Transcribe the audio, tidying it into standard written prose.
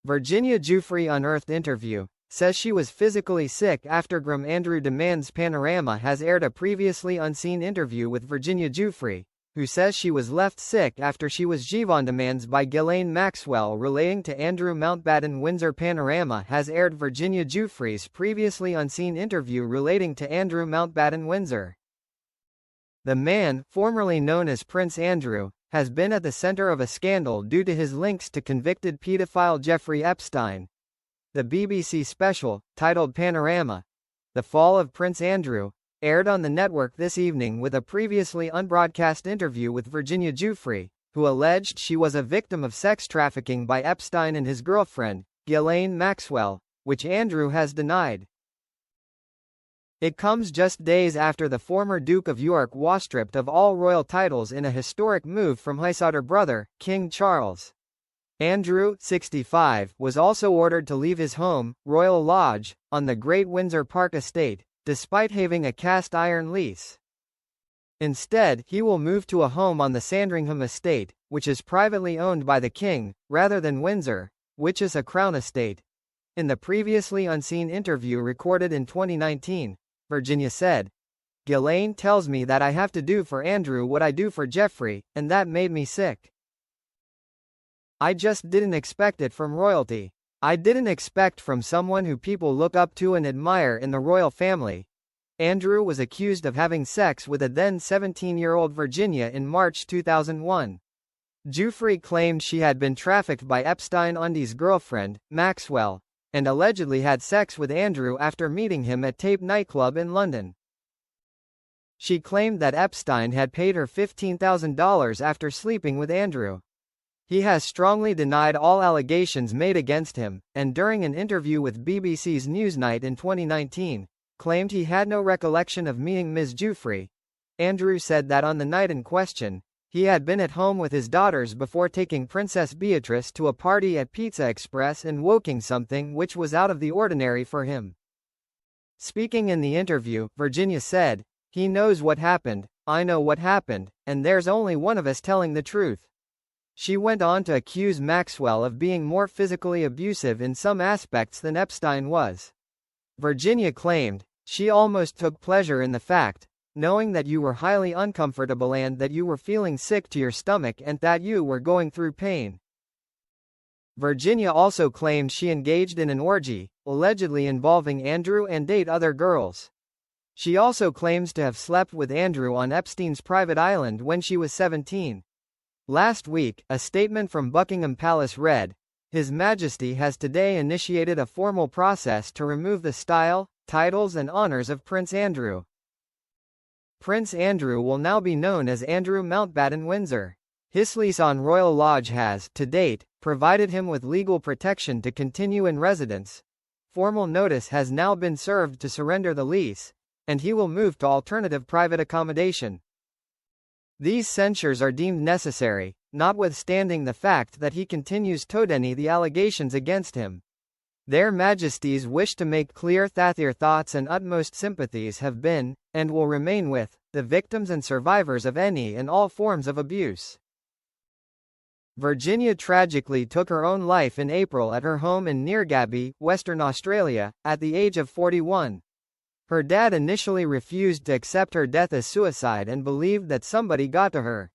Virginia Giuffre unearthed interview, says she was physically sick after Andrew demands. Panorama has aired a previously unseen interview with Virginia Giuffre, who says she was left sick after she was Giuffre demands by Ghislaine Maxwell relating to Andrew Mountbatten. Windsor. Panorama has aired Virginia Giuffre's previously unseen interview relating to Andrew Mountbatten. Windsor. The man, formerly known as Prince Andrew, has been at the center of a scandal due to his links to convicted pedophile Jeffrey Epstein. The BBC special, titled Panorama: The Fall of Prince Andrew, aired on the network this evening with a previously unbroadcast interview with Virginia Giuffre, who alleged she was a victim of sex trafficking by Epstein and his girlfriend, Ghislaine Maxwell, which Andrew has denied. It comes just days after the former Duke of York was stripped of all royal titles in a historic move from his other brother, King Charles. Andrew, 65, was also ordered to leave his home, Royal Lodge, on the Great Windsor Park estate, despite having a cast-iron lease. Instead, he will move to a home on the Sandringham estate, which is privately owned by the King, rather than Windsor, which is a Crown estate. In the previously unseen interview recorded in 2019, Virginia said, "Ghislaine tells me that I have to do for Andrew what I do for Jeffrey, and that made me sick. I just didn't expect it from royalty. I didn't expect from someone who people look up to and admire in the royal family." Andrew was accused of having sex with a then 17-year-old Virginia in March 2001. Giuffre claimed she had been trafficked by Epstein and his girlfriend, Maxwell, and allegedly had sex with Andrew after meeting him at Tape nightclub in London. She claimed that Epstein had paid her $15,000 after sleeping with Andrew. He has strongly denied all allegations made against him, and during an interview with BBC's Newsnight in 2019, claimed he had no recollection of meeting Ms. Giuffre. Andrew said that on the night in question, he had been at home with his daughters before taking Princess Beatrice to a party at Pizza Express and woking something which was out of the ordinary for him. Speaking in the interview, Virginia said, "He knows what happened, I know what happened, and there's only one of us telling the truth." She went on to accuse Maxwell of being more physically abusive in some aspects than Epstein was. Virginia claimed, "She almost took pleasure in the fact, knowing that you were highly uncomfortable and that you were feeling sick to your stomach and that you were going through pain." Virginia also claimed she engaged in an orgy, allegedly involving Andrew and 8 other girls. She also claims to have slept with Andrew on Epstein's private island when she was 17. Last week, a statement from Buckingham Palace read, "His Majesty has today initiated a formal process to remove the style, titles and honors of Prince Andrew. Prince Andrew will now be known as Andrew Mountbatten Windsor. His lease on Royal Lodge has, to date, provided him with legal protection to continue in residence. Formal notice has now been served to surrender the lease, and he will move to alternative private accommodation. These censures are deemed necessary, notwithstanding the fact that he continues to deny the allegations against him. Their Majesties wish to make clear that their thoughts and utmost sympathies have been, and will remain with, the victims and survivors of any and all forms of abuse." Virginia tragically took her own life in April at her home in Neergaby, Western Australia, at the age of 41. Her dad initially refused to accept her death as suicide and believed that somebody got to her.